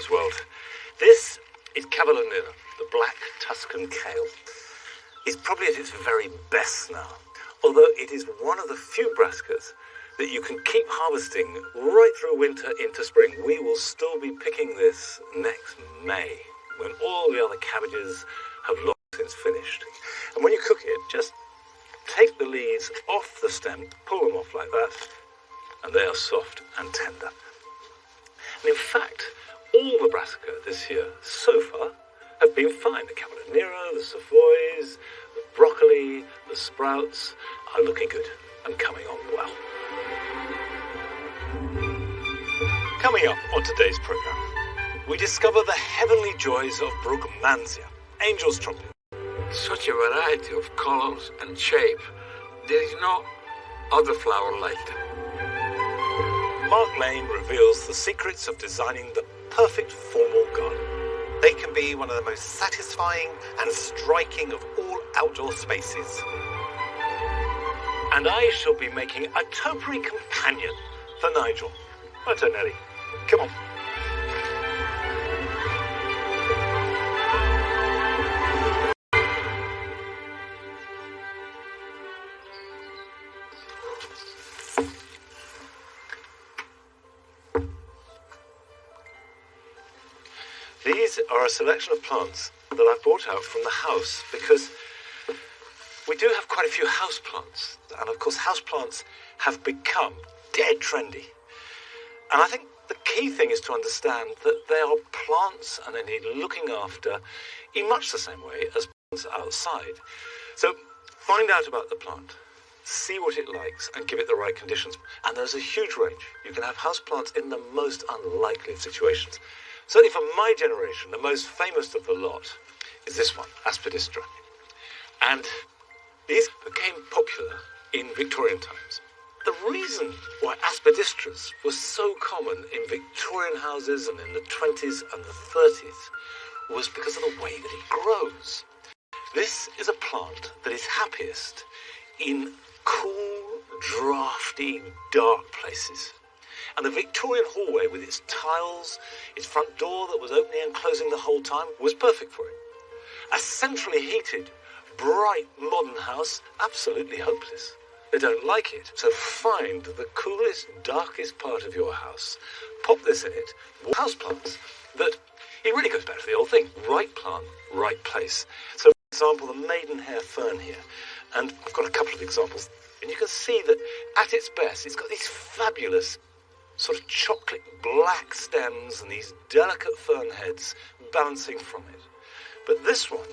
gardener's world. This is Cavallonera, the black Tuscan kale. It's probably at its very best now, although it is one of the few brassicas that you can keep harvesting right through winter into spring. We will still be picking this next May, when all the other cabbages have long since finished. And when you cook it, just take the leaves off the stem, pull them off like that, and they are soft and tender. And in fact, all the brassica this year so far have been fine. The Cavallonera, the Savoys, the broccoli, the sprouts are looking good and coming on well. Coming up on today's programme, we discover the heavenly joys of Brugmansia, angel's trumpet. Such a variety of colours and shape. There is no other flower like them. Mark Lane reveals the secrets of designing the perfect formal garden. They can be one of the most satisfying and striking of all outdoor spaces. And I shall be making a topiary companion for Nigel. My turn, Nelly. Come on. These are a selection of plants that I've brought out from the house because we do have quite a few house plants. And of course, house plants have become dead trendy. And I think the key thing is to understand that they are plants and they need looking after in much the same way as plants outside. So find out about the plant, see what it likes and give it the right conditions. And there's a huge range. You can have house plants in the most unlikely of situations. Certainly for my generation, the most famous of the lot is this one, Aspidistra. And these became popular in Victorian times. The reason why Aspidistras were so common in Victorian houses and in the 20s and the 30s was because of the way that it grows. This is a plant that is happiest in cool, drafty, dark places. And the Victorian hallway with its tiles, its front door that was opening and closing the whole time was perfect for it. A centrally heated, bright, modern house, absolutely hopeless. They don't like it. So find the coolest, darkest part of your house, pop this in it. House plants that, it really goes back to the old thing, right plant, right place. So for example, the maidenhair fern here, and I've got a couple of examples, and you can see that at its best, it's got these fabulous sort of chocolate black stems and these delicate fern heads balancing from it. But this one,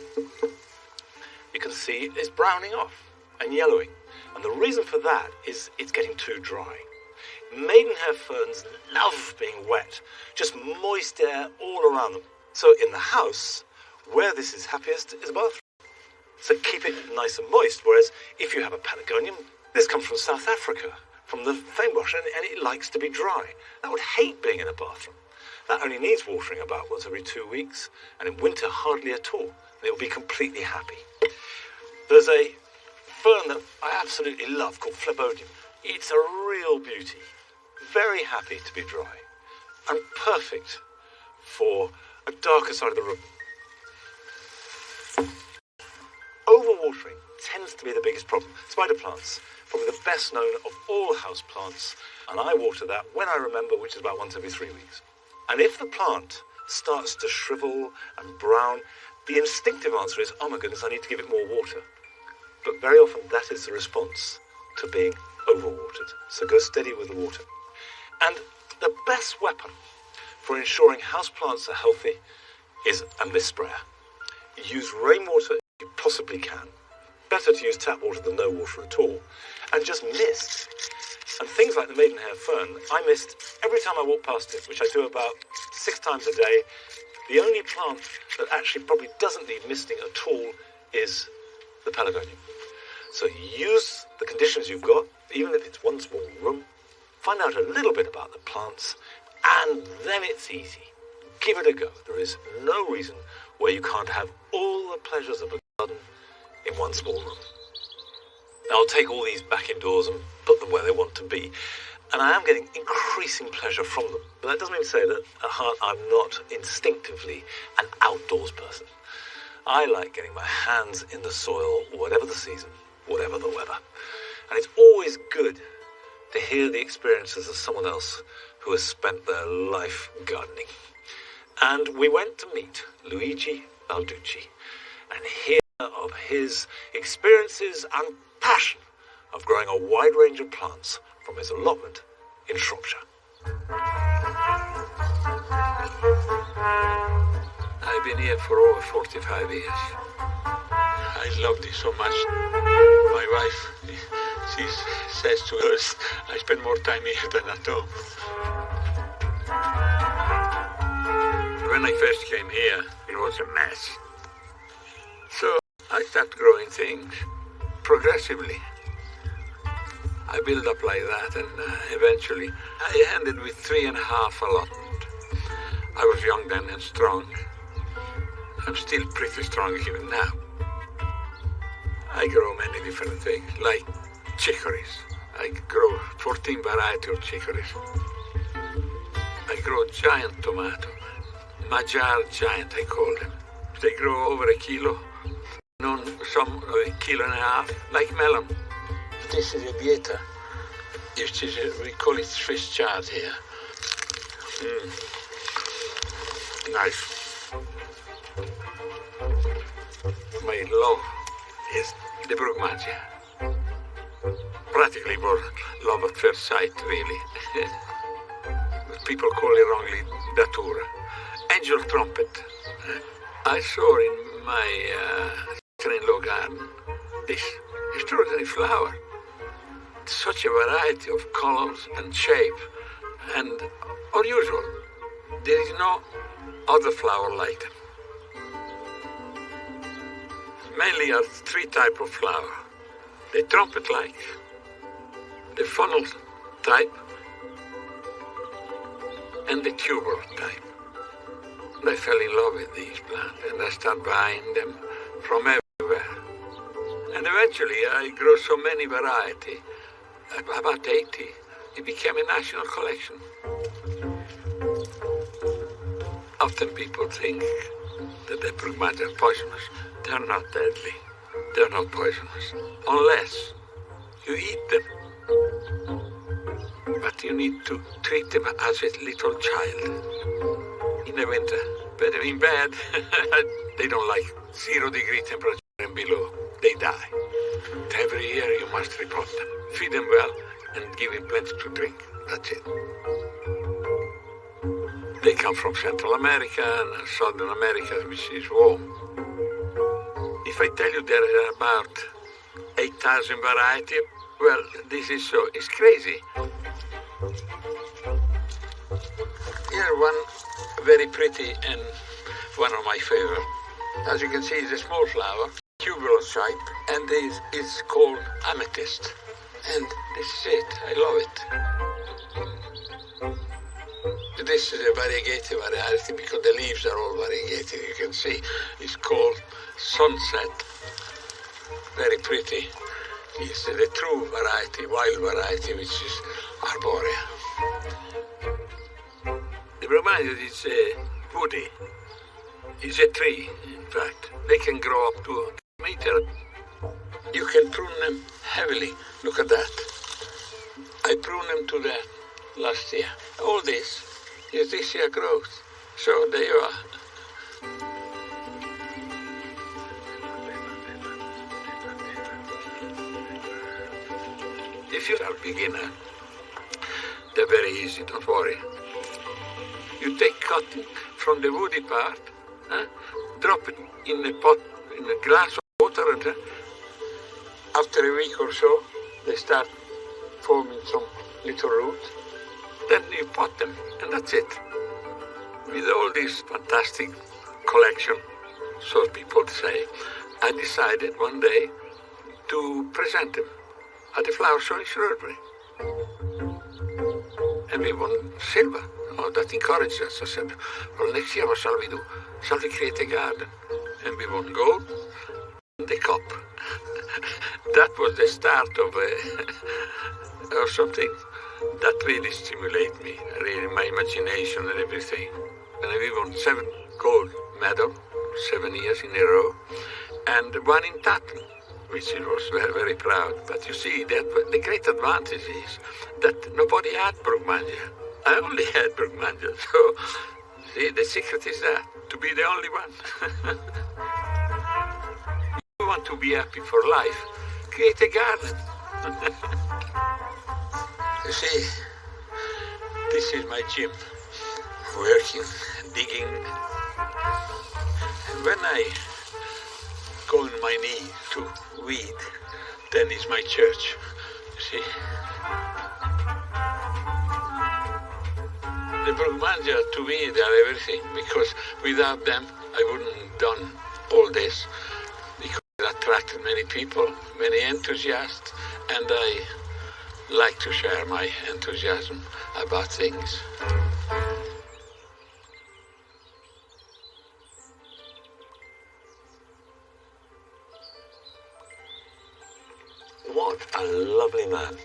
you can see, is browning off and yellowing. And the reason for that is it's getting too dry. Maidenhair ferns love being wet, just moist air all around them. So in the house, where this is happiest is a bathroom. So keep it nice and moist, whereas if you have a pelargonium, this comes from South Africa, from the feinbush, and it likes to be dry. That would hate being in a bathroom. That only needs watering about once every 2 weeks, and in winter hardly at all. It will be completely happy. There's a fern that I absolutely love called Phlebodium. It's a real beauty. Very happy to be dry. And perfect for a darker side of the room. Overwatering tends to be the biggest problem. Spider plants, probably the best known of all house plants, and I water that when I remember, which is about once every 3 weeks. And if the plant starts to shrivel and brown, the instinctive answer is, oh my goodness, I need to give it more water. But very often that is the response to being overwatered. So go steady with the water. And the best weapon for ensuring houseplants are healthy is a mist sprayer. Use rainwater if you possibly can. Better to use tap water than no water at all. And just mist. And things like the maidenhair fern, I mist every time I walk past it, which I do about 6 times a day. The only plant that actually probably doesn't need misting at all is the pelargonium. So use the conditions you've got, even if it's one small room. Find out a little bit about the plants, and then it's easy. Give it a go. There is no reason where you can't have all the pleasures of a garden in one small room. Now I'll take all these back indoors and put them where they want to be. And I am getting increasing pleasure from them. But that doesn't mean to say that at heart I'm not instinctively an outdoors person. I like getting my hands in the soil, whatever the season, whatever the weather. And it's always good to hear the experiences of someone else who has spent their life gardening. And we went to meet Luigi Balducci and hear of his experiences and passion of growing a wide range of plants from his allotment in Shropshire. I've been here for over 45 years. I love this so much. My wife, she says to us, I spend more time here than at home. When I first came here, it was a mess. So I started growing things progressively. I built up like that, and eventually I ended with 3.5 allotment. I was young then and strong. I'm still pretty strong even now. I grow many different things, like chicories. I grow 14 varieties of chicories. I grow giant tomato, Magyar giant I call them. They grow over 1 kilo, some 1.5 kilos, like melon. This is a bieta. We call it Swiss chard here. Nice. My love is the Brugmansia. Practically more love at first sight, really. People call it wrongly datura. Angel trumpet. I saw in my sister-in-law garden this extraordinary flower. Such a variety of colors and shape, and unusual. There is no other flower like them. Mainly are 3 types of flower. The trumpet-like, the funnel type, and the tuber type. And I fell in love with these plants, and I started buying them from everywhere. And eventually I grew so many varieties, about 80, it became a national collection. Often people think that the Brugmansia are poisonous. They're not deadly. They're not poisonous, unless you eat them. But you need to treat them as a little child in the winter. But in bed, they don't like 0-degree temperature and below. They die. Every year you must repot them. Feed them well and give them plenty to drink. That's it. They come from Central America and Southern America, which is warm. If I tell you there are about 8,000 varieties, well, this is so, it's crazy. Here one very pretty and one of my favorite. As you can see, it's a small flower, tuberous shape, and this is called amethyst. And this is it, I love it. This is a variegated variety because the leaves are all variegated, you can see. It's called sunset. Very pretty. It's the true variety, wild variety, which is arborea. The Brugmansia is woody. It's a tree, in fact. They can grow up to a meter. You can prune them heavily. Look at that. I pruned them to that last year. All this is this year growth. So there you are. If you are a beginner, they're very easy, don't worry. You take cotton from the woody part, drop it in a pot, in a glass of water, and after a week or so, they start forming some little root. Then you pot them, and that's it. With all this fantastic collection, so people say, I decided one day to present them at the flower show in Shrewsbury. And we won silver. Oh, that encouraged us. I said, well, next year what shall we do? Shall we create a garden? And we won gold and the cup. That was the start of something that really stimulate me, really my imagination and everything. And we won 7 gold medals, 7 years in a row, and 1 in Tatton, which I was very, very proud. But you see, the great advantage is that nobody had Brugmansia. I only had Brugmansia, so see, the secret is that, to be the only one. You want to be happy for life, create a garden. You see, this is my gym, working, digging. And when I go on my knee to weed, then is my church, you see. The Brugmansia to me, they are everything, because without them, I wouldn't have done all this. Because it attracted many people, many enthusiasts, and I like to share my enthusiasm about things. What a lovely man.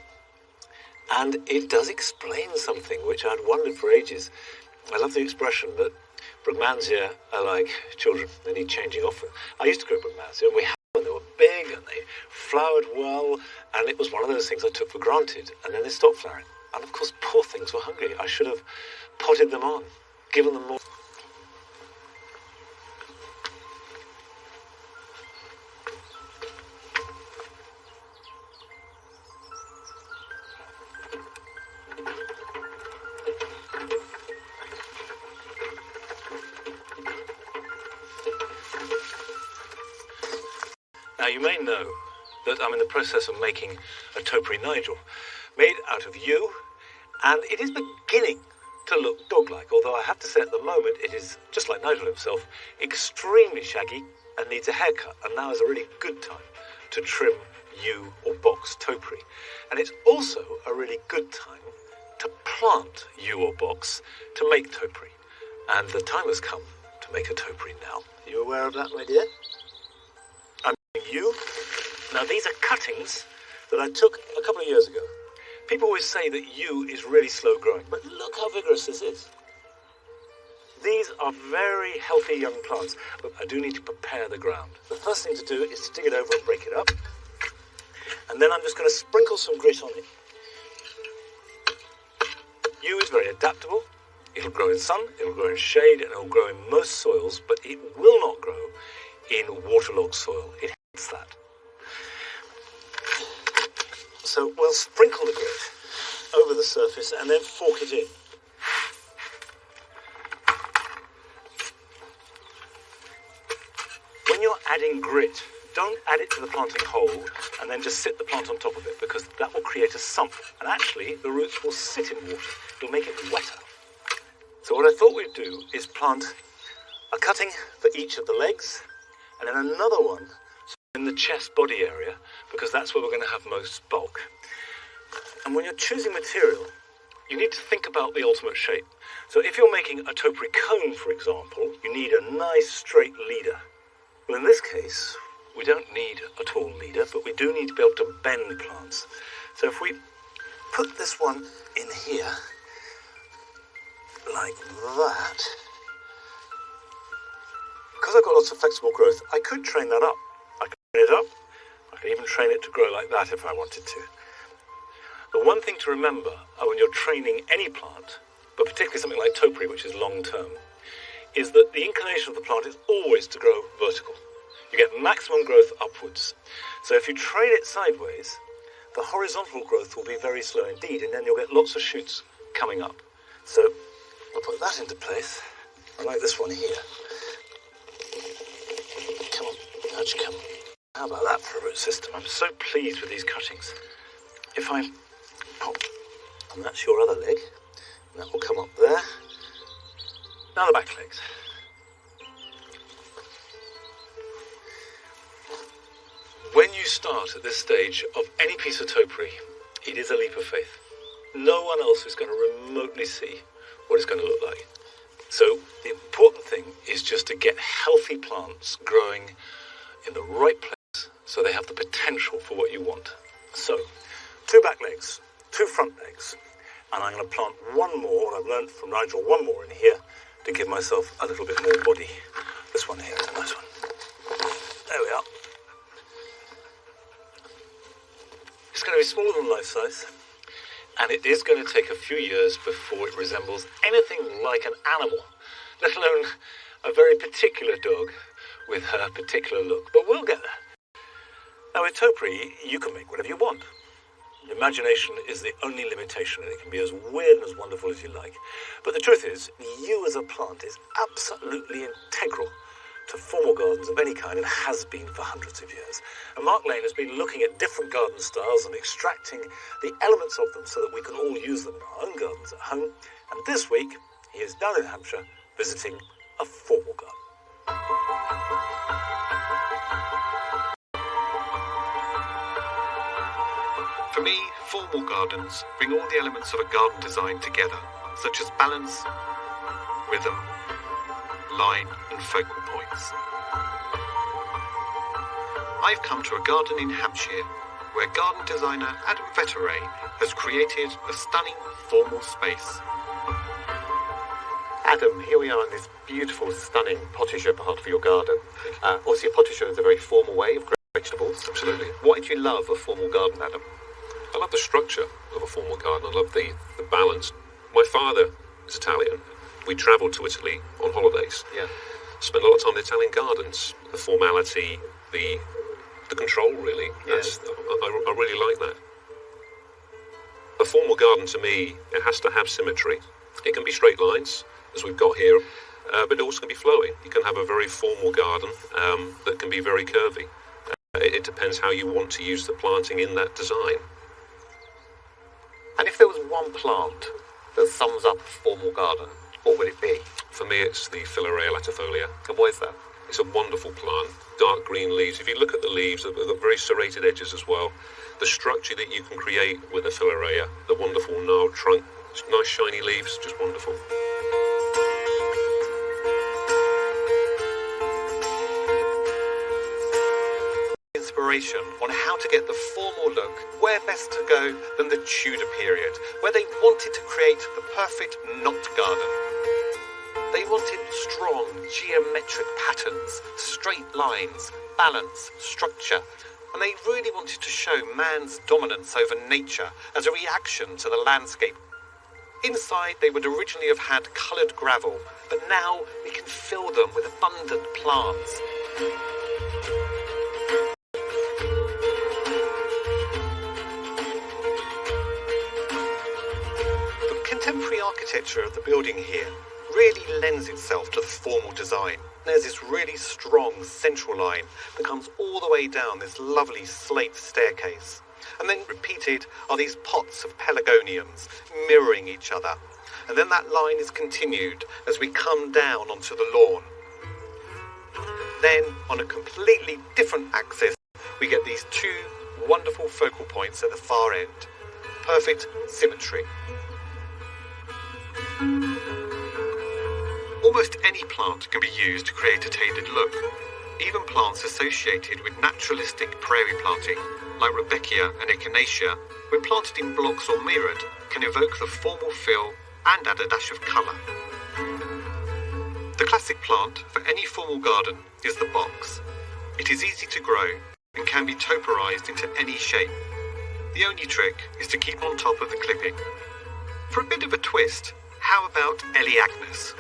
And it does explain something which I'd wondered for ages. I love the expression that Brugmansia are like children. They need changing off. I used to grow Brugmansia, and we had them. They were big and they flowered well, and it was one of those things I took for granted, and then they stopped flowering. And of course, poor things were hungry. I should have potted them on, given them more. Now, you may know that I'm in the process of making a topiary Nigel, made out of yew, and it is beginning to look dog-like, although I have to say at the moment it is, just like Nigel himself, extremely shaggy and needs a haircut, and now is a really good time to trim yew or box topiary. And it's also a really good time to plant yew or box to make topiary, and the time has come to make a topiary now. Are you aware of that, my dear? Yew. Now, these are cuttings that I took a couple of years ago. People always say that yew is really slow growing, but look how vigorous this is. These are very healthy young plants, but I do need to prepare the ground. The first thing to do is to dig it over and break it up, and then I'm just going to sprinkle some grit on it. Yew is very adaptable. It'll grow in sun, it'll grow in shade, and it'll grow in most soils, but it will not grow in waterlogged soil. It hates that. So we'll sprinkle the grit over the surface and then fork it in. When you're adding grit, don't add it to the planting hole and then just sit the plant on top of it, because that will create a sump, and actually the roots will sit in water. It'll make it wetter. So what I thought we'd do is plant a cutting for each of the legs, and then another one in the chest body area, because that's where we're going to have most bulk. And when you're choosing material, you need to think about the ultimate shape. So if you're making a topiary cone, for example, you need a nice straight leader. Well, in this case, we don't need a tall leader, but we do need to be able to bend plants. So if we put this one in here, like that, because I've got lots of flexible growth, I could train that up. I could train it up. I could even train it to grow like that if I wanted to. The one thing to remember when you're training any plant, but particularly something like topiary, which is long-term, is that the inclination of the plant is always to grow vertical. You get maximum growth upwards. So if you train it sideways, the horizontal growth will be very slow indeed, and then you'll get lots of shoots coming up. So I'll put that into place. I like this one here. Come on, how'd you come? How about that for a root system? I'm so pleased with these cuttings. If I pop, and that's your other leg, and that will come up there. Now the back legs. When you start at this stage of any piece of topiary, it is a leap of faith. No one else is going to remotely see what it's going to look like. So the important thing is just to get healthy plants growing in the right place so they have the potential for what you want. So 2 back legs, 2 front legs. And I'm going to plant one more, what I've learned from Nigel, one more in here to give myself a little bit more body. This one here is a nice one. There we are. It's going to be smaller than life size, and it is going to take a few years before it resembles anything like an animal, let alone a very particular dog with her particular look. But we'll get there. Now, with topiary, you can make whatever you want. Imagination is the only limitation, and it can be as weird and as wonderful as you like. But the truth is, you as a plant is absolutely integral to formal gardens of any kind and has been for hundreds of years. And Mark Lane has been looking at different garden styles and extracting the elements of them so that we can all use them in our own gardens at home. And this week, he is down in Hampshire visiting a formal garden. For me, formal gardens bring all the elements of a garden design together, such as balance, rhythm, line and focal points. I've come to a garden in Hampshire where garden designer Adam Vetteray has created a stunning formal space. Adam, here we are in this beautiful, stunning potager part of your garden. Obviously, a potager is a very formal way of growing vegetables. Absolutely. Why do you love a formal garden, Adam? I love the structure of a formal garden. I love the balance. My father is Italian. We travelled to Italy on holidays. Yeah. Spent a lot of time in Italian gardens. The formality, the control, really. Yes. I really like that. A formal garden, to me, it has to have symmetry. It can be straight lines, as we've got here, but it also can be flowing. You can have a very formal garden that can be very curvy. It depends how you want to use the planting in that design. And if there was one plant that sums up a formal garden, what would it be? For me, it's the Filaria latifolia. And why is that? It's a wonderful plant, dark green leaves. If you look at the leaves, they've got very serrated edges as well. The structure that you can create with a Filaria, the wonderful gnarled trunk, nice shiny leaves, just wonderful. Inspiration on how to get the formal look, where best to go than the Tudor period, where they wanted to create the perfect knot garden. They wanted strong geometric patterns, straight lines, balance, structure, and they really wanted to show man's dominance over nature as a reaction to the landscape. Inside, they would originally have had coloured gravel, but now we can fill them with abundant plants. The contemporary architecture of the building here really lends itself to the formal design. There's this really strong central line that comes all the way down this lovely slate staircase. And then repeated are these pots of pelargoniums mirroring each other. And then that line is continued as we come down onto the lawn. Then, on a completely different axis, we get these two wonderful focal points at the far end. Perfect symmetry. Almost any plant can be used to create a tailored look. Even plants associated with naturalistic prairie planting, like Rudbeckia and Echinacea, when planted in blocks or mirrored, can evoke the formal feel and add a dash of colour. The classic plant for any formal garden is the box. It is easy to grow and can be topiarised into any shape. The only trick is to keep on top of the clipping. For a bit of a twist, how about Eleagnus?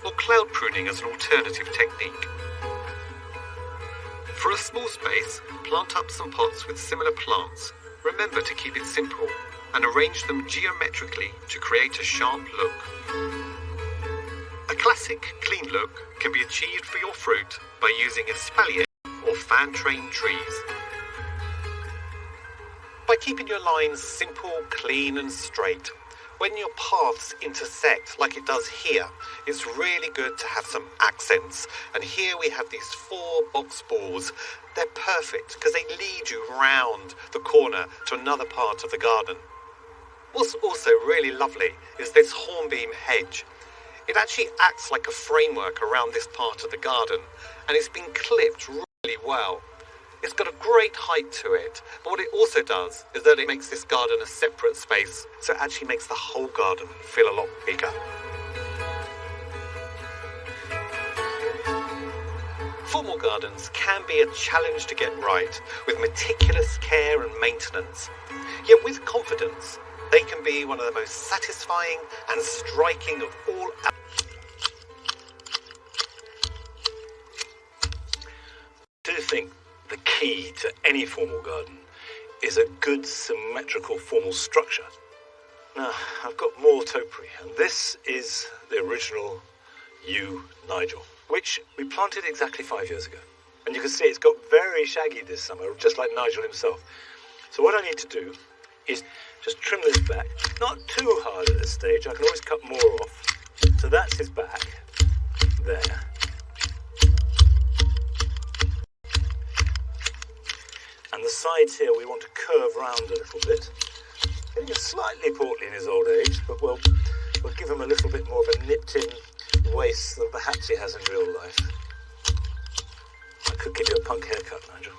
Or cloud pruning as an alternative technique. For a small space, plant up some pots with similar plants. Remember to keep it simple and arrange them geometrically to create a sharp look. A classic, clean look can be achieved for your fruit by using espalier or fan-trained trees. By keeping your lines simple, clean and straight, when your paths intersect like it does here, it's really good to have some accents. And here we have these 4 box balls. They're perfect because they lead you round the corner to another part of the garden. What's also really lovely is this hornbeam hedge. It actually acts like a framework around this part of the garden, and it's been clipped really well. It's got a great height to it, but what it also does is that it makes this garden a separate space, so it actually makes the whole garden feel a lot bigger. Formal gardens can be a challenge to get right, with meticulous care and maintenance. Yet with confidence, they can be one of the most satisfying and striking of all. I do think the key to any formal garden is a good symmetrical formal structure. Now, I've got more topiary, and this is the original yew Nigel, which we planted exactly 5 years ago. And you can see it's got very shaggy this summer, just like Nigel himself. So what I need to do is just trim this back. Not too hard at this stage, I can always cut more off. So that's his back, there. And the sides here we want to curve round a little bit. He's slightly portly in his old age, but we'll give him a little bit more of a nipped-in waist than perhaps he has in real life. I could give you a punk haircut, Nigel.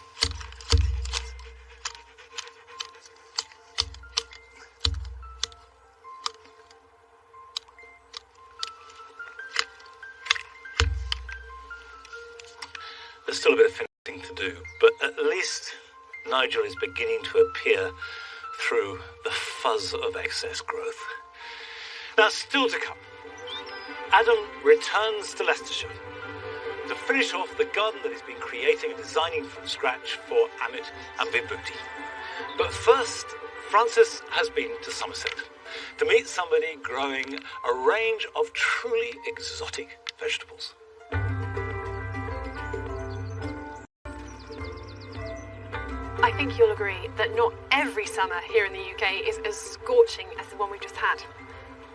There's still a bit of finishing to do, but at least Nigel is beginning to appear through the fuzz of excess growth. Now, still to come, Adam returns to Leicestershire to finish off the garden that he's been creating and designing from scratch for Amit and Vibhuti. But first, Francis has been to Somerset to meet somebody growing a range of truly exotic vegetables. I think you'll agree that not every summer here in the UK is as scorching as the one we've just had.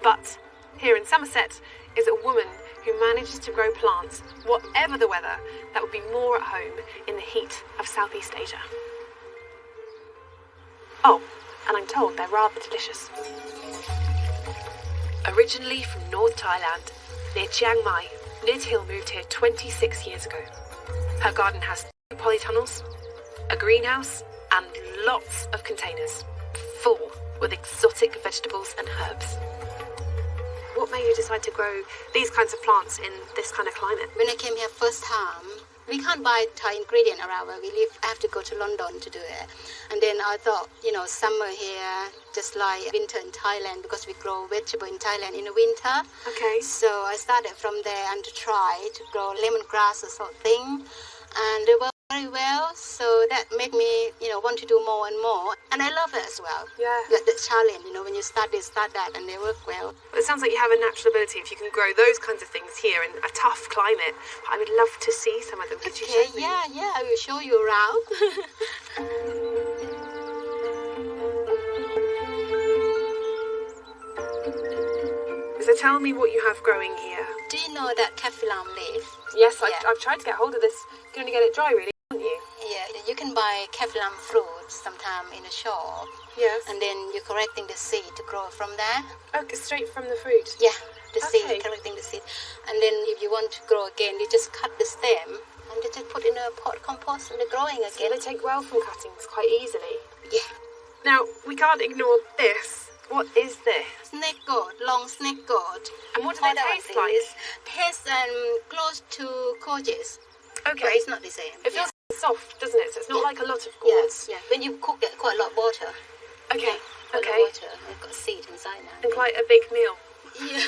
But here in Somerset is a woman who manages to grow plants, whatever the weather, that would be more at home in the heat of Southeast Asia. Oh, and I'm told they're rather delicious. Originally from North Thailand, near Chiang Mai, Nid Hill moved here 26 years ago. Her garden has 2 polytunnels, a greenhouse, and lots of containers, full with exotic vegetables and herbs. What made you decide to grow these kinds of plants in this kind of climate? When I came here first time, we can't buy Thai ingredient around where we live. I have to go to London to do it. And then I thought, summer here, just like winter in Thailand, because we grow vegetable in Thailand in the winter. Okay. So I started from there and to try to grow lemongrass or something. And they worked very well, so that made me, want to do more and more. And I love it as well. Yeah. The challenge, when you start this, start that, and they work well. Well, it sounds like you have a natural ability. If you can grow those kinds of things here in a tough climate, I would love to see some of them. Could you show me? Yeah, I will show you around. So tell me what you have growing here. Do you know that Kafilam leaf? Yes, Yeah. I've tried to get hold of this. You can only get it dry, really, can't you? Yeah, you can buy Kafilam fruit sometime in a shop. Yes. And then you're collecting the seed to grow from there. Okay, straight from the fruit. Yeah, the Okay. seed, collecting the seed. And then if you want to grow again, you just cut the stem and you just put in a pot compost and they're growing So again. they take well from cuttings quite easily. Yeah. Now, we can't ignore this. What is this? Snake gourd, long snake gourd. And what do they taste like? Tastes close to koji's. Okay. But it's not the same. It feels soft, doesn't it? So it's not like a lot of gourds. Yeah. When you cook it, quite a lot of water. Okay. Quite a lot Okay. of water. I've got seed inside now. And quite a big meal. Yeah.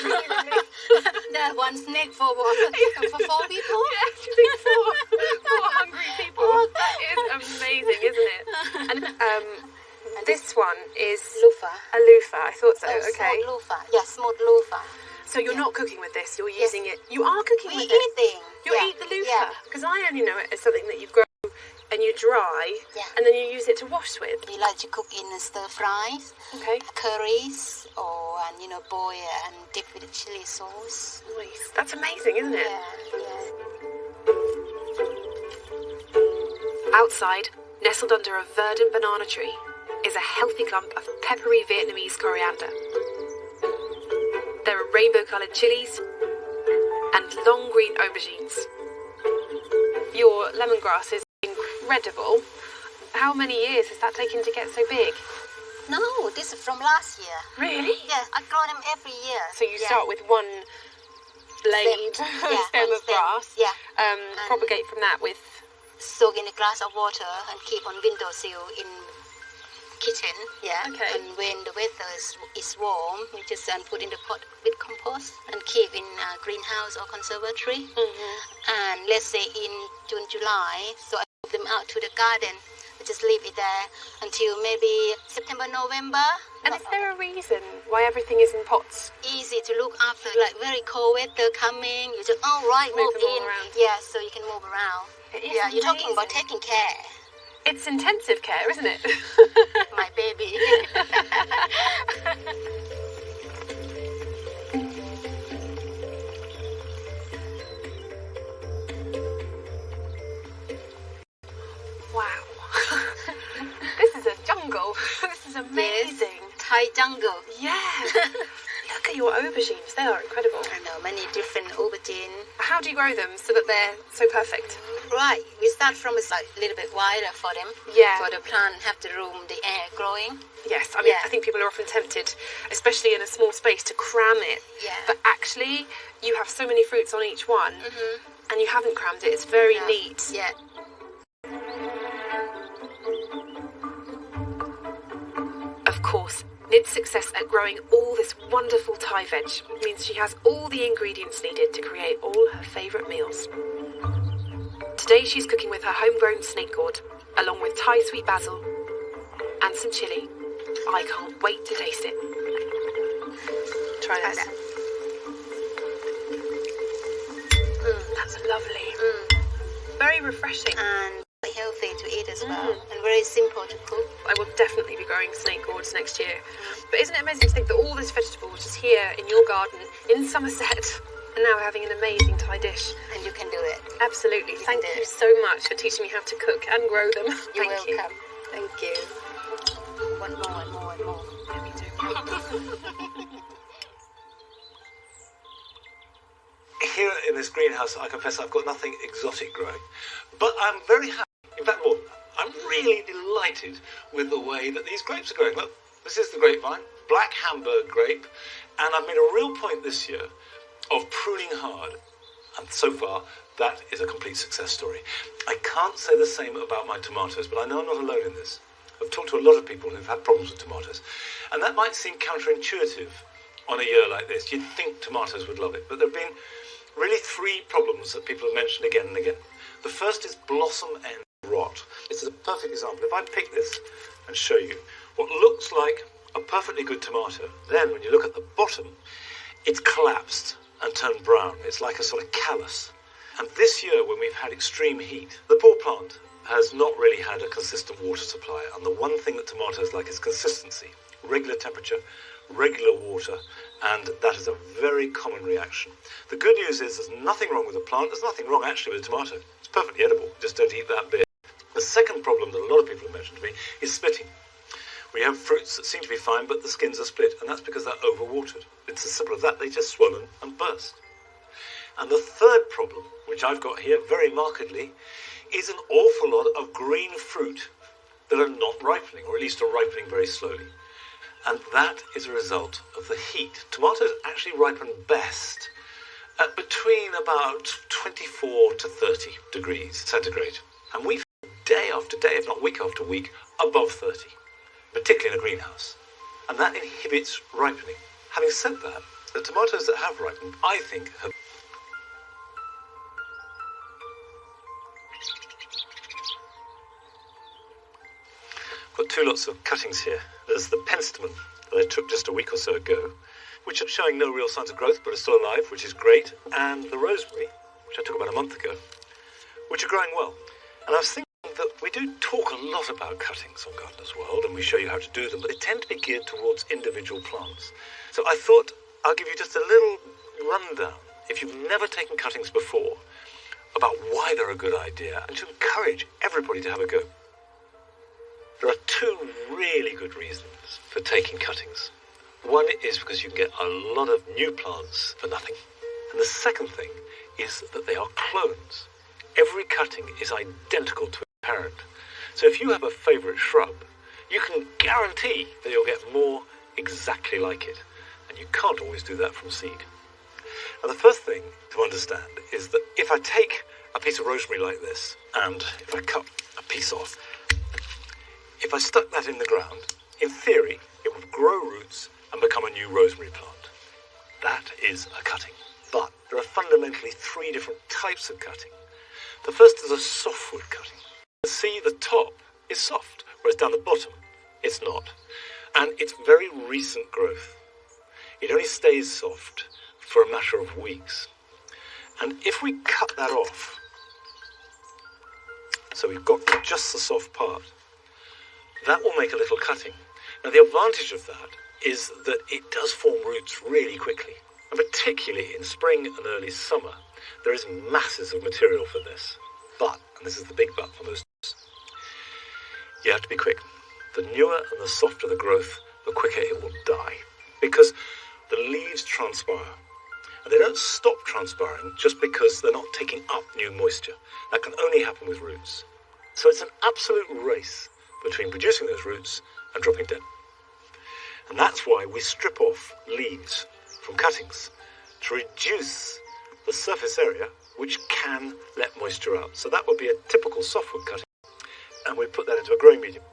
That one snake for what? For 4 people? Yeah, you think four hungry people. That is amazing, isn't it? And this one is Loofah. a loofah. I thought so. Oh, Okay. Smoked loofah. Yeah, smoked loofah. So you're not cooking with this. You're using it. You are cooking We with it. eating. You Yeah. eat the loofah Yeah. because I only know it as something that you grow and you dry, Yeah. and then you use it to wash with. We like to cook in stir fries, Okay. curries, or boil and dip with chili sauce. Nice. That's amazing, isn't it? Yeah. Outside, nestled under a verdant banana tree, is a healthy clump of peppery Vietnamese coriander. There are rainbow-coloured chilies and long green aubergines. Your lemongrass is incredible. How many years has that taken to get so big? No, this is from last year. Really? Yeah, I grow them every year. So you start with one blade, stem of grass, propagate from that with... Soak in a glass of water and keep on windowsill in kitchen, Okay. And when the weather is warm, we just put in the pot with compost and keep in a greenhouse or conservatory. And let's say in June, July, so I put them out to the garden. I just leave it there until maybe September, November. And is there a reason why everything is in pots? Easy to look after, like very cold weather coming, you just, move them all in. around. Yeah, so you can move around. Yeah, you're talking about taking care. It's intensive care, isn't it? My baby. Wow. This is a jungle. This is amazing. Yes, Thai jungle. Yeah. Look at your aubergines. They are incredible. I know, many different aubergine. How do you grow them so that they're so perfect? Right, we start from a little bit wider for them. Yeah. For the plant have the room, the air growing. Yes, I mean, I think people are often tempted, especially in a small space, to cram it. Yeah. But actually, you have so many fruits on each one, and you haven't crammed it. It's very neat. Yeah. Of course, Nid's success at growing all this wonderful Thai veg means she has all the ingredients needed to create all her favourite meals. Today she's cooking with her homegrown snake gourd, along with Thai sweet basil and some chilli. I can't wait to taste it. Try this. That's lovely. Very refreshing. And healthy to eat as well. And very simple to cook. I will definitely be growing snake gourds next year. But isn't it amazing to think that all this vegetable was just here in your garden in Somerset, and now we're having an amazing Thai dish? And you can do it. Absolutely. Thank you so much for teaching me how to cook and grow them. You're Thank you. welcome. Thank you. One more. Yeah, me too. Here in this greenhouse, I confess I've got nothing exotic growing. But I'm very happy. In fact, more, I'm really delighted with the way that these grapes are growing. Look, this is the grapevine, black Hamburg grape, and I've made a real point this year of pruning hard. And so far, that is a complete success story. I can't say the same about my tomatoes, but I know I'm not alone in this. I've talked to a lot of people who've had problems with tomatoes, and that might seem counterintuitive on a year like this. You'd think tomatoes would love it, but there have been really three problems that people have mentioned again and again. The first is blossom end rot. This is a perfect example. If I pick this and show you what looks like a perfectly good tomato, then when you look at the bottom, it's collapsed and turned brown. It's like a sort of callus. And this year, when we've had extreme heat, the poor plant has not really had a consistent water supply. And the one thing that tomatoes like is consistency, regular temperature, regular water, and that is a very common reaction. The good news is there's nothing wrong with the plant. There's nothing wrong actually with a tomato. It's perfectly edible. Just don't eat that bit. The second problem that a lot of people have mentioned to me is splitting. We have fruits that seem to be fine, but the skins are split, and that's because they're overwatered. It's as simple as that. They just swollen and burst. And the third problem, which I've got here very markedly, is an awful lot of green fruit that are not ripening, or at least are ripening very slowly. And that is a result of the heat. Tomatoes actually ripen best at between about 24 to 30 degrees centigrade. And we've day after day, if not week after week, above 30, particularly in a greenhouse. And that inhibits ripening. Having said that, the tomatoes that have ripened, I think, have got two lots of cuttings here. There's the penstemon that I took just a week or so ago, which are showing no real signs of growth, but are still alive, which is great. And the rosemary, which I took about a month ago, which are growing well. And I was thinking that we do talk a lot about cuttings on Gardener's World, and we show you how to do them, but they tend to be geared towards individual plants. So I thought I'll give you just a little rundown, if you've never taken cuttings before, about why they're a good idea, and to encourage everybody to have a go. There are two really good reasons for taking cuttings. One is because you can get a lot of new plants for nothing. And the second thing is that they are clones. Every cutting is identical to parent. So if you have a favourite shrub, you can guarantee that you'll get more exactly like it. And you can't always do that from seed. Now the first thing to understand is that if I take a piece of rosemary like this, and if I cut a piece off, if I stuck that in the ground, in theory, it would grow roots and become a new rosemary plant. That is a cutting. But there are fundamentally 3 different types of cutting. The first is a softwood cutting. See, the top is soft, whereas down the bottom, it's not. And it's very recent growth. It only stays soft for a matter of weeks. And if we cut that off, so we've got just the soft part, that will make a little cutting. Now the advantage of that is that it does form roots really quickly. And particularly in spring and early summer, there is masses of material for this. But, and this is the big but for most, you have to be quick. The newer and the softer the growth, the quicker it will die. Because the leaves transpire. And they don't stop transpiring just because they're not taking up new moisture. That can only happen with roots. So it's an absolute race between producing those roots and dropping dead. And that's why we strip off leaves from cuttings to reduce the surface area which can let moisture out. So that would be a typical softwood cutting. And we put that into a growing medium.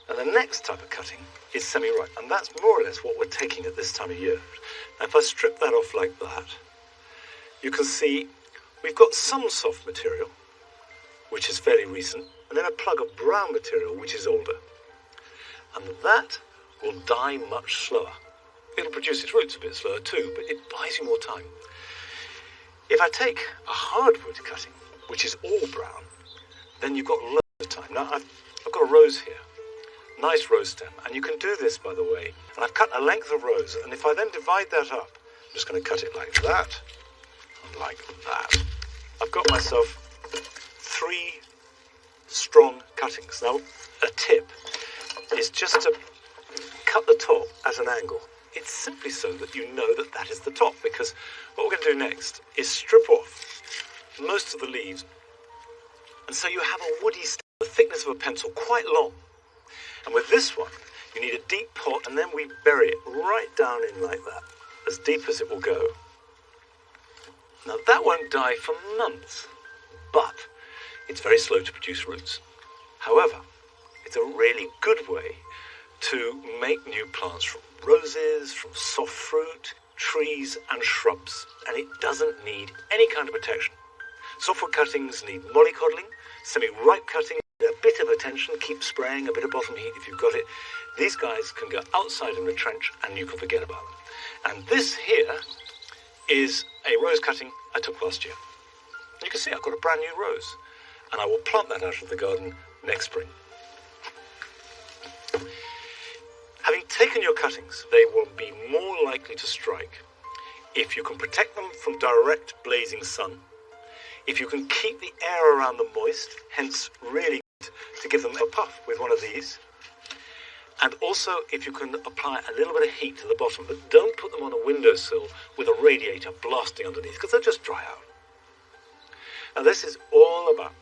And the next type of cutting is semi-ripe. And that's more or less what we're taking at this time of year. Now if I strip that off like that, you can see we've got some soft material, which is fairly recent, and then a plug of brown material, which is older. And that will die much slower. It'll produce its roots a bit slower too, but it buys you more time. If I take a hardwood cutting, which is all brown, then you've got loads of time. Now I've got a rose here, nice rose stem, and you can do this, by the way. And I've cut a length of rose, and if I then divide that up, I'm just going to cut it like that, and like that. I've got myself 3 strong cuttings. Now, a tip is just to cut the top at an angle. It's simply so that you know that that is the top, because what we're going to do next is strip off most of the leaves, and so you have a woody stem, the thickness of a pencil, quite long. And with this one, you need a deep pot, and then we bury it right down in like that, as deep as it will go. Now that won't die for months, but it's very slow to produce roots. However, it's a really good way to make new plants from roses, from soft fruit, trees and shrubs, and it doesn't need any kind of protection. Softwood cuttings need mollycoddling, semi-ripe cuttings need a bit of attention, keep spraying, a bit of bottom heat if you've got it. These guys can go outside in the trench and you can forget about them. And this here is a rose cutting I took last year. You can see I've got a brand new rose, and I will plant that out of the garden next spring. Having taken your cuttings, they will be more likely to strike if you can protect them from direct blazing sun, if you can keep the air around them moist, hence really good to give them a puff with one of these, and also if you can apply a little bit of heat to the bottom, but don't put them on a windowsill with a radiator blasting underneath, because they'll just dry out. Now this is all about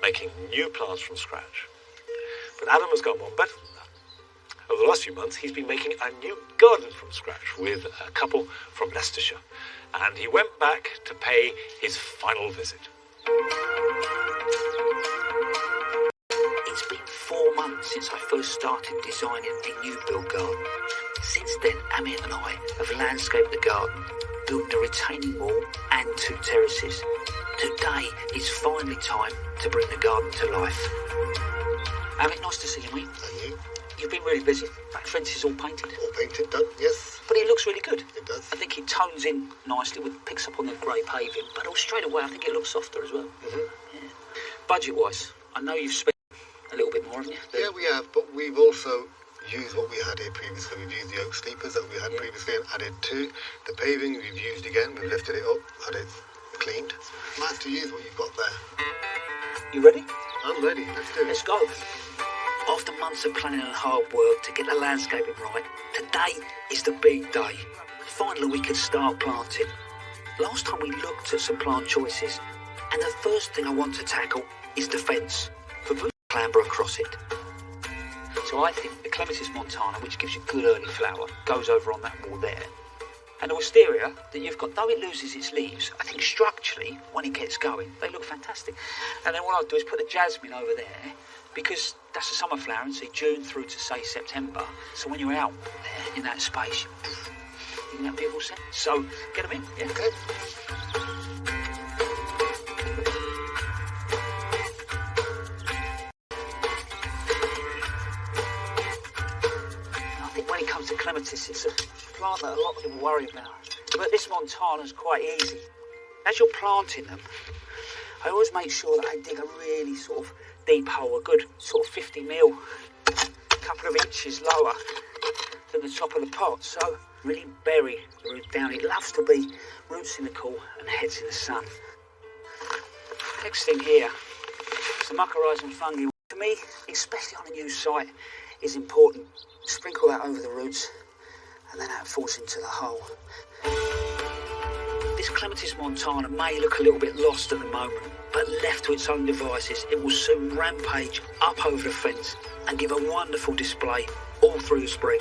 making new plants from scratch. But Adam has got one better than that. Over the last few months, he's been making a new garden from scratch with a couple from Leicestershire. And he went back to pay his final visit. It's been 4 months since I first started designing a new build garden. Since then, Amit and I have landscaped the garden, built a retaining wall and 2 terraces. Today is finally time to bring the garden to life. Amit, nice to see you, mate. And you? You've been really busy. Back fence is all painted. All painted, done, yes. But it looks really good. It does. I think it tones in nicely, picks up on the grey paving, but straight away I think it looks softer as well. Mm-hmm. Yeah. Budget-wise, I know you've spent a little bit more, haven't you? Yeah, we have, but we've also used what we had here previously. We've used the oak sleepers that we had previously and added to. The paving we've used again. We've lifted it up, had it cleaned. Nice to use what you've got there. You ready? I'm ready, let's do it. Let's go. After months of planning and hard work to get the landscaping right, today is the big day. Finally we can start planting. Last time we looked at some plant choices, and the first thing I want to tackle is the fence. For clamber across it. So I think the Clematis montana, which gives you good early flower, goes over on that wall there. And the wisteria that you've got, though it loses its leaves, I think structurally, when it gets going, they look fantastic. And then what I'll do is put the jasmine over there, because that's a summer flowering, say June through to, say, September. So when you're out there in that space, you can have beautiful scent. So get them in, yeah? Okay. I think when it comes to clematis, it's a plant that a lot of people worry about. But this montana's quite easy. As you're planting them, I always make sure that I dig a really sort of deep hole, a good sort of 50 mil, a couple of inches lower than the top of the pot. So really bury the root down. It loves to be roots in the cool and heads in the sun. Next thing here, some mycorrhizal fungi. For me, especially on a new site, is important. Sprinkle that over the roots and then that falls into the hole. This Clematis montana may look a little bit lost at the moment, but left to its own devices, it will soon rampage up over the fence and give a wonderful display all through the spring.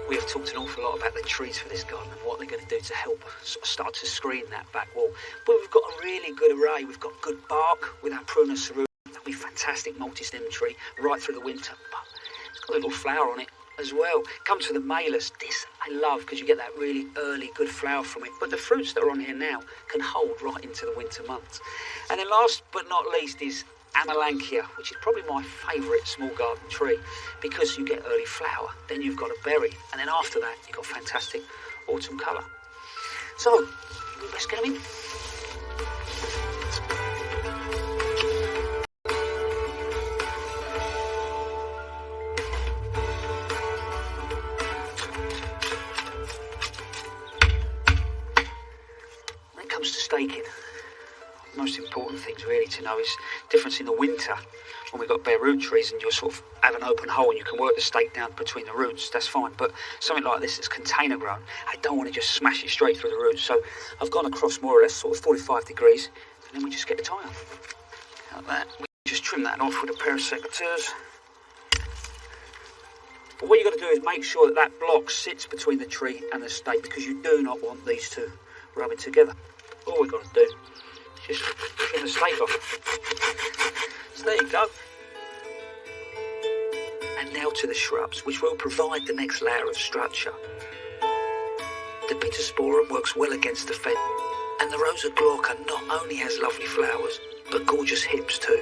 We have talked an awful lot about the trees for this garden and what they're going to do to help sort of start to screen that back wall. But we've got a really good array. We've got good bark with our Pruna ceruleum. That'll be fantastic multi-stem tree right through the winter. But it's got a little flower on it as well. Comes with the malus. This I love because you get that really early good flower from it. But the fruits that are on here now can hold right into the winter months. And then last but not least is Amelanchier, which is probably my favourite small garden tree because you get early flower, then you've got a berry, and then after that you've got fantastic autumn colour. So, we best get them in. When it comes to staking, most important things really to know is difference in the winter when we've got bare root trees and you sort of have an open hole and you can work the stake down between the roots, that's fine. But something like this that's container grown, I don't want to just smash it straight through the roots. So I've gone across more or less sort of 45 degrees and then we just get the tie off. Like that. We just trim that off with a pair of secateurs. But what you've got to do is make sure that that block sits between the tree and the stake because you do not want these two rubbing together. All we've got to do just trim the stake off. So there you go. And now to the shrubs, which will provide the next layer of structure. The Bittersporum works well against the fence, and the Rosa glauca not only has lovely flowers, but gorgeous hips too.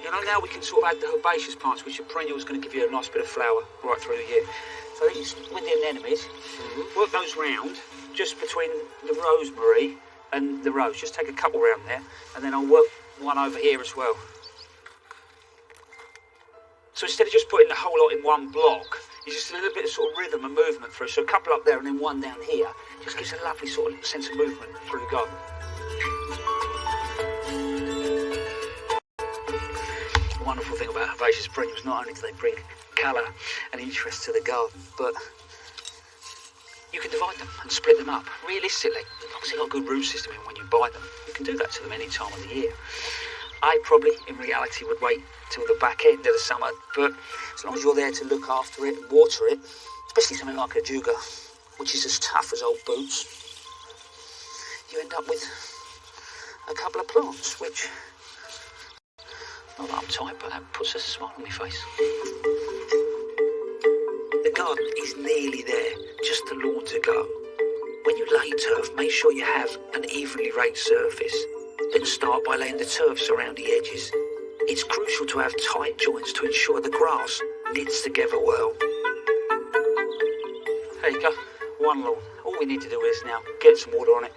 You know, now we can sort of add the herbaceous plants, which are perennials, going to give you a nice bit of flower right through the year. So these, with the anemones, work those round just between the rosemary and the rose. Just take a couple round there, and then I'll work one over here as well. So instead of just putting the whole lot in one block, it's just a little bit of sort of rhythm and movement through. So a couple up there and then one down here just gives a lovely sort of sense of movement through the garden. The wonderful thing about herbaceous perennials, not only do they bring colour and interest to the garden, but you can divide them and split them up. Realistically, as long as they've got a good root system in when you buy them, you can do that to them any time of the year. I probably, in reality, would wait till the back end of the summer, but as long as you're there to look after it and water it, especially something like a juga, which is as tough as old boots, you end up with a couple of plants, which, not that I'm tight, but that puts a smile on my face. The garden is nearly there, just the lawn to go. When you lay turf, make sure you have an evenly raked surface. Then start by laying the turfs around the edges. It's crucial to have tight joints to ensure the grass knits together well. There you go, one lawn. All we need to do is now get some water on it.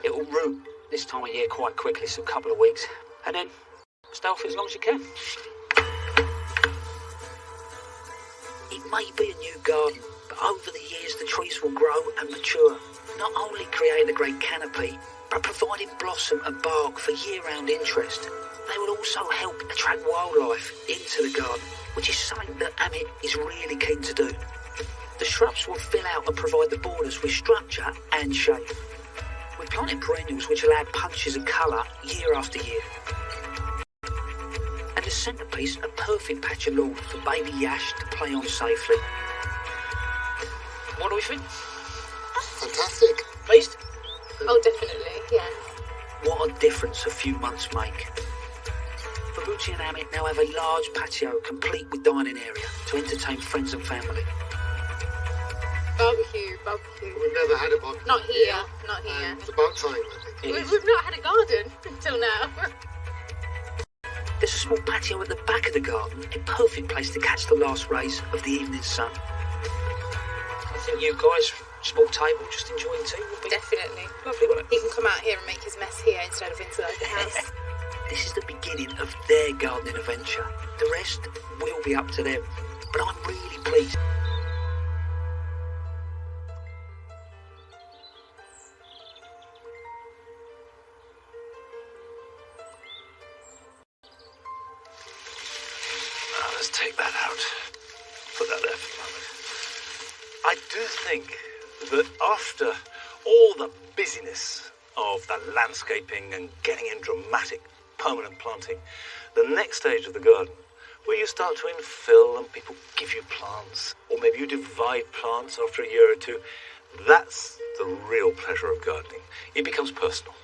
It will root this time of year quite quickly, so a couple of weeks, and then stay off it as long as you can. It may be a new garden, but over the years the trees will grow and mature, not only creating a great canopy, but providing blossom and bark for year-round interest. They will also help attract wildlife into the garden, which is something that Amit is really keen to do. The shrubs will fill out and provide the borders with structure and shape. We're planting perennials which will add punches of colour year after year. And the centrepiece, a perfect patch of lawn for baby Yash to play on safely. What do we think? Fantastic. Pleased? Oh, definitely, yeah. What a difference a few months make. Balducci and Amit now have a large patio complete with dining area to entertain friends and family. Barbecue. We've never had a barbecue. Not here, not here. It's about time, I think. We've not had a garden until now. There's a small patio at the back of the garden, a perfect place to catch the last rays of the evening sun. I think you guys, small table, just enjoying tea would be Definitely. lovely, wouldn't He it? can come out here and make his mess here instead of inside the house. This is the beginning of their gardening adventure. The rest will be up to them, but I'm really pleased. Let's take that out. Put that there for a moment. I do think that after all the busyness of the landscaping and getting in dramatic permanent planting, the next stage of the garden, where you start to infill and people give you plants, or maybe you divide plants after a year or two, that's the real pleasure of gardening. It becomes personal.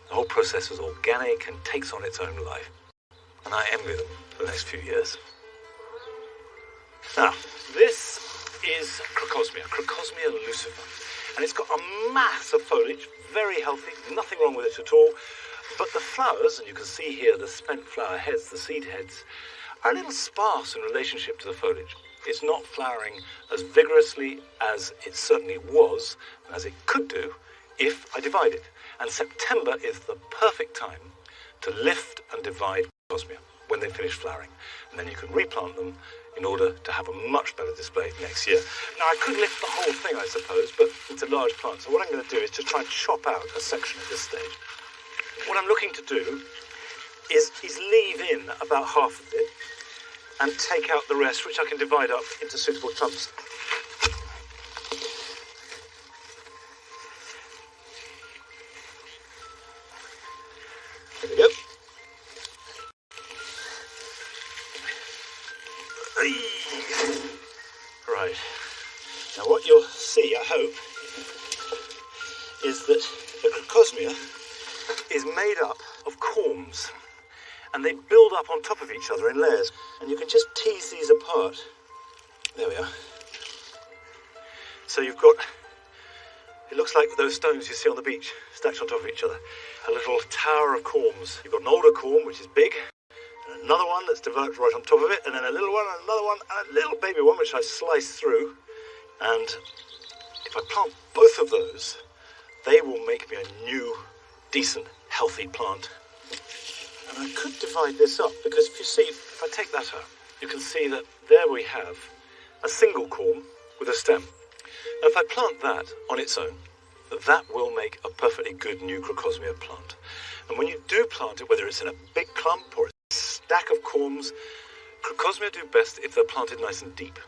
The whole process is organic and takes on its own life. And I envy them for the next few years. Now, this is Crocosmia lucifer, and it's got a mass of foliage, very healthy, nothing wrong with it at all, but the flowers, and you can see here the spent flower heads, the seed heads, are a little sparse in relationship to the foliage. It's not flowering as vigorously as it certainly was, and as it could do, if I divide it. And September is the perfect time to lift and divide Crocosmia when they finish flowering, and then you can replant them in order to have a much better display next year. Now, I could lift the whole thing, I suppose, but it's a large plant, so what I'm going to do is just try and chop out a section at this stage. What I'm looking to do is leave in about half of it and take out the rest, which I can divide up into suitable chunks. There we go. Right. Now what you'll see, I hope, is that the Crocosmia is made up of corms, and they build up on top of each other in layers, and you can just tease these apart. There we are. So you've got, it looks like those stones you see on the beach, stacked on top of each other. A little tower of corms. You've got an older corm, which is big, and another one that's developed right on top of it, and then a little one, and another one, and a little baby one, which I slice through. And if I plant both of those, they will make me a new, decent, healthy plant. And I could divide this up, because if you see, if I take that out, you can see that there we have a single corm with a stem. Now if I plant that on its own, that will make a perfectly good new Crocosmia plant. And when you do plant it, whether it's in a big clump or a stack of corms, Crocosmia do best if they're planted nice and deep.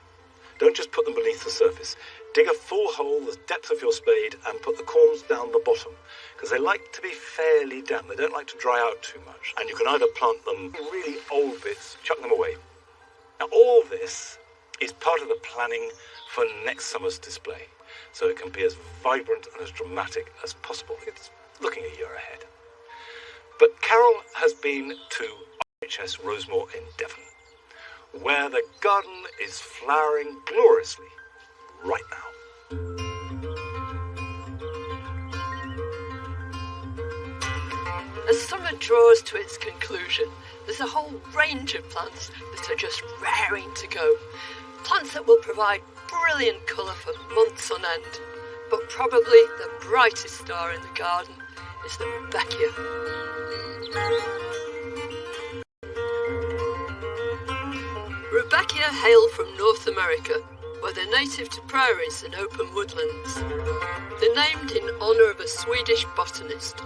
Don't just put them beneath the surface. Dig a full hole the depth of your spade and put the corms down the bottom, because they like to be fairly damp. They don't like to dry out too much. And you can either plant them in really old bits, chuck them away. Now all this is part of the planning for next summer's display, so it can be as vibrant and as dramatic as possible. It's looking a year ahead. But Carol has been to RHS Rosemore in Devon, where the garden is flowering gloriously right now. As summer draws to its conclusion, there's a whole range of plants that are just raring to go. Plants that will provide brilliant colour for months on end. But probably the brightest star in the garden is the Rudbeckia. Rudbeckia hail from North America, where they're native to prairies and open woodlands. They're named in honour of a Swedish botanist,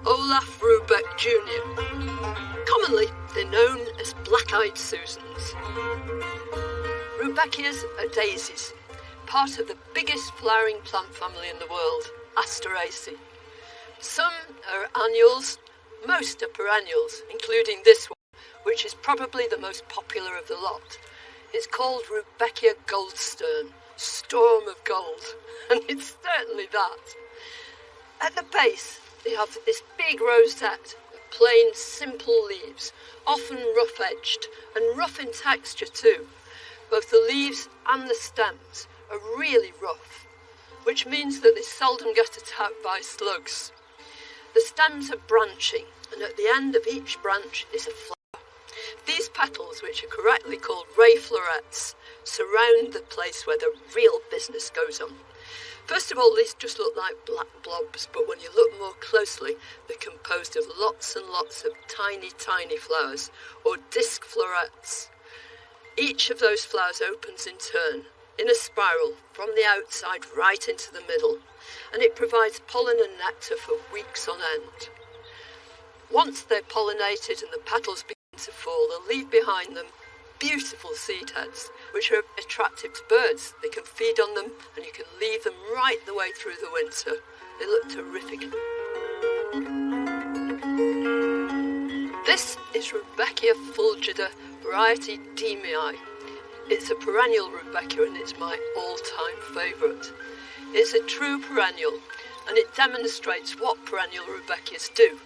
Olaf Rudbeck Jr. Commonly, they're known as black-eyed Susans. Rudbeckias are daisies, part of the biggest flowering plant family in the world, Asteraceae. Some are annuals, most are perennials, including this one, which is probably the most popular of the lot. It's called Rudbeckia goldstern, storm of gold, and it's certainly that. At the base, they have this big rosette of plain, simple leaves, often rough-edged and rough in texture too. Both the leaves and the stems are really rough, which means that they seldom get attacked by slugs. The stems are branchy, and at the end of each branch is a flower. These petals, which are correctly called ray florets, surround the place where the real business goes on. First of all, these just look like black blobs, but when you look more closely, they're composed of lots and lots of tiny, tiny flowers, or disc florets. Each of those flowers opens in turn, in a spiral, from the outside right into the middle, and it provides pollen and nectar for weeks on end. Once they're pollinated and the petals begin to fall, they'll leave behind them beautiful seed heads, which are attractive to birds. They can feed on them, and you can leave them right the way through the winter. They look terrific. This is Rudbeckia fulgida variety Demii. It's a perennial Rudbeckia, and it's my all-time favourite. It's a true perennial, and it demonstrates what perennial Rudbeckias do.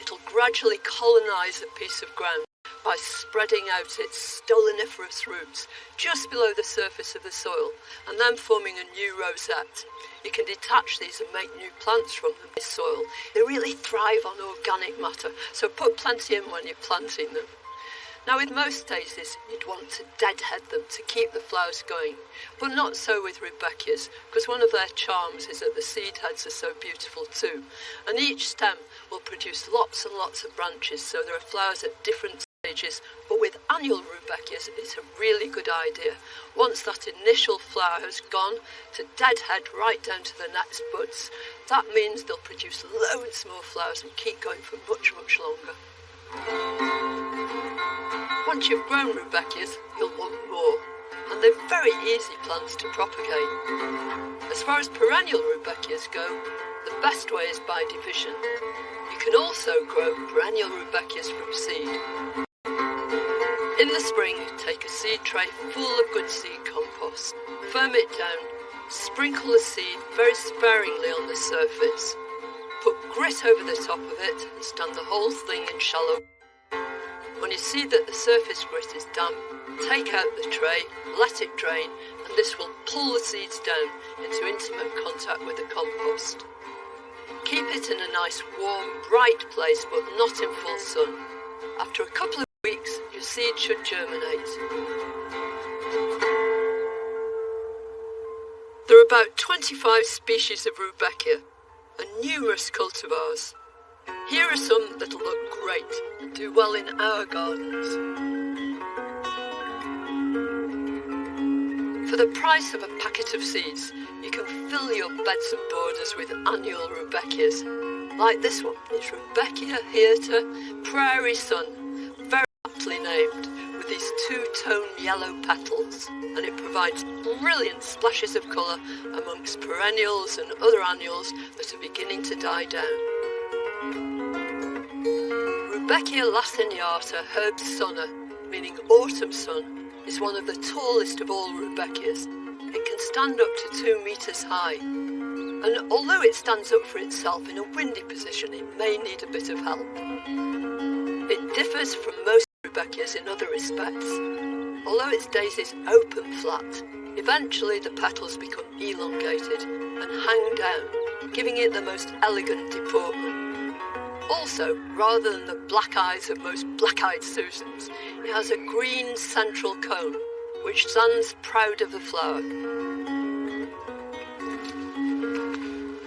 It'll gradually colonise a piece of ground by spreading out its stoloniferous roots just below the surface of the soil and then forming a new rosette. You can detach these and make new plants from the soil. They really thrive on organic matter, so put plenty in when you're planting them. Now, with most daisies, you'd want to deadhead them to keep the flowers going, but not so with Rudbeckias, because one of their charms is that the seed heads are so beautiful too, and each stem will produce lots and lots of branches, so there are flowers at different stages. But with annual Rudbeckias, it's a really good idea. Once that initial flower has gone, to deadhead right down to the next buds. That means they'll produce loads more flowers and keep going for much, much longer. Once you've grown Rudbeckias, you'll want more, and they're very easy plants to propagate. As far as perennial Rudbeckias go, the best way is by division. You can also grow perennial Rudbeckias from seed. In the spring, take a seed tray full of good seed compost, firm it down, sprinkle the seed very sparingly on the surface, put grit over the top of it and stand the whole thing in shallow. When you see that the surface grit is damp, take out the tray, let it drain, and this will pull the seeds down into intimate contact with the compost. Keep it in a nice, warm, bright place, but not in full sun. After a couple of weeks, your seed should germinate. There are about 25 species of Rudbeckia and numerous cultivars. Here are some that'll look great and do well in our gardens. For the price of a packet of seeds, you can fill your beds and borders with annual Rudbeckias. Like this one, it's Rudbeckia hirta Prairie Sun, very aptly named, with these two-tone yellow petals, and it provides brilliant splashes of colour amongst perennials and other annuals that are beginning to die down. Rudbeckia laciniata herbsonna, meaning autumn sun, is one of the tallest of all Rudbeckias. It can stand up to 2 metres high, and although it stands up for itself in a windy position, it may need a bit of help. It differs from most Rudbeckias in other respects. Although its daisies open flat, eventually the petals become elongated and hang down, giving it the most elegant deportment. Also, rather than the black eyes of most black-eyed Susans, it has a green central cone, which stands proud of the flower.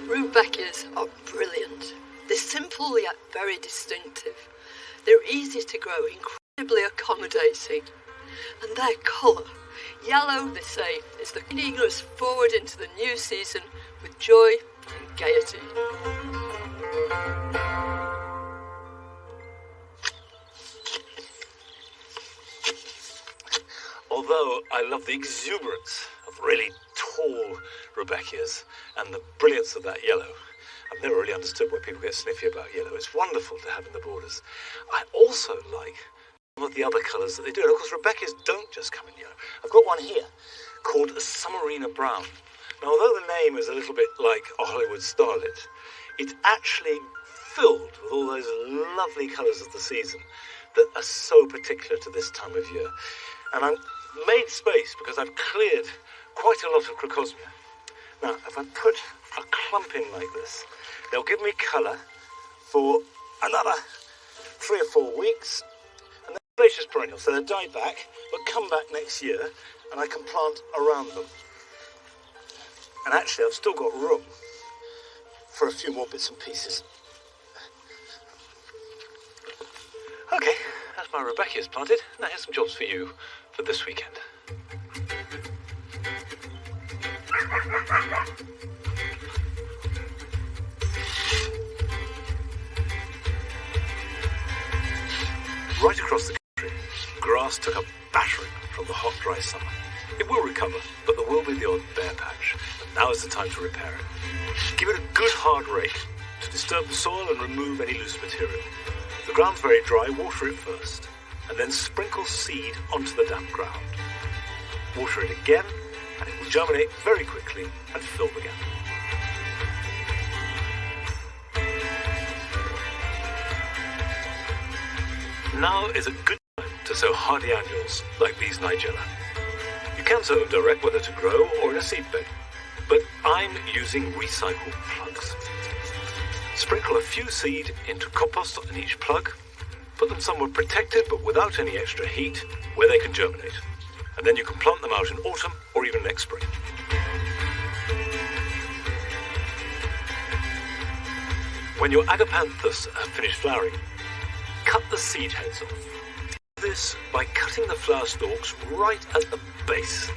Rudbeckias are brilliant. They're simple yet very distinctive. They're easy to grow, incredibly accommodating. And their colour, yellow, they say, is the leading us forward into the new season with joy and gaiety. Although I love the exuberance of really tall Rudbeckias and the brilliance of that yellow, I've never really understood why people get sniffy about yellow. It's wonderful to have in the borders. I also like Some of the other colours that they do. And of course, Rebecca's don't just come in yellow. I've got one here called a Summerina Brown. Now, although the name is a little bit like a Hollywood starlet, it's actually filled with all those lovely colours of the season that are so particular to this time of year. And I've made space because I've cleared quite a lot of Crocosmia. Now, if I put a clump in like this, they'll give me colour for another 3 or 4 weeks. And they're vivacious perennials, so they'll die back, but come back next year, and I can plant around them. And actually, I've still got room for a few more bits and pieces. Okay, that's my Rebecca's planted. Now here's some jobs for you for this weekend. Right across the country, grass took a battering from the hot, dry summer. It will recover, but there will be the odd bare patch, and now is the time to repair it. Give it a good hard rake to disturb the soil and remove any loose material. If the ground's very dry, water it first, and then sprinkle seed onto the damp ground. Water it again, and it will germinate very quickly and fill the gap. Now is a good time to sow hardy annuals like these Nigella. You can sow them direct, whether to grow or in a seed bed, but I'm using recycled plugs. Sprinkle a few seed into compost in each plug, put them somewhere protected but without any extra heat where they can germinate, and then you can plant them out in autumn or even next spring. When your agapanthus have finished flowering, cut the seed heads off. Do this by cutting the flower stalks right at the base.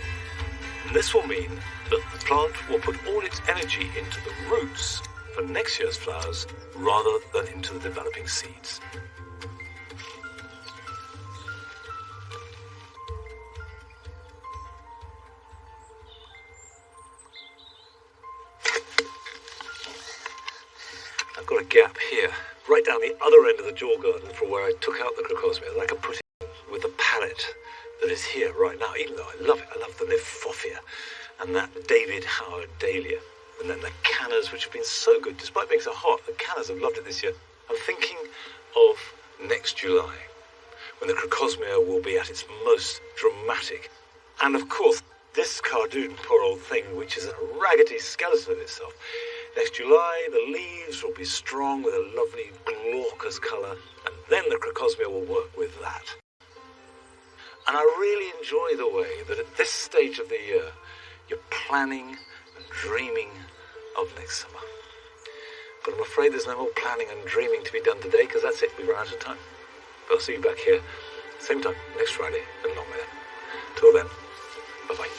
And this will mean that the plant will put all its energy into the roots for next year's flowers rather than into the developing seeds. I've got a gap here, right down the other end of the jaw garden from where I took out the Crocosmia that I can put in with the palette that is here right now, even though I love it. I love the Liphophia and that David Howard Dahlia. And then the cannas, which have been so good, despite being so hot. The cannas have loved it this year. I'm thinking of next July, when the Crocosmia will be at its most dramatic. And of course, this cardoon, poor old thing, which is a raggedy skeleton of itself. Next July, the leaves will be strong with a lovely glaucous colour, and then the Crocosmia will work with that. And I really enjoy the way that at this stage of the year, you're planning and dreaming of next summer. But I'm afraid there's no more planning and dreaming to be done today, because that's it, we run out of time. But I'll see you back here, same time, next Friday at Longmere. Till then, bye-bye.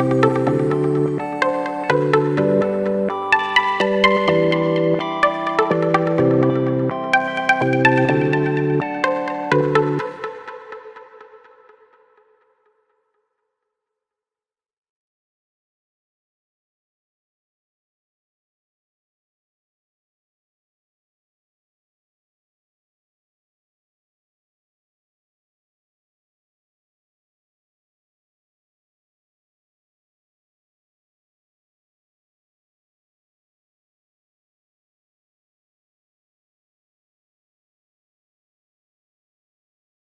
Bye.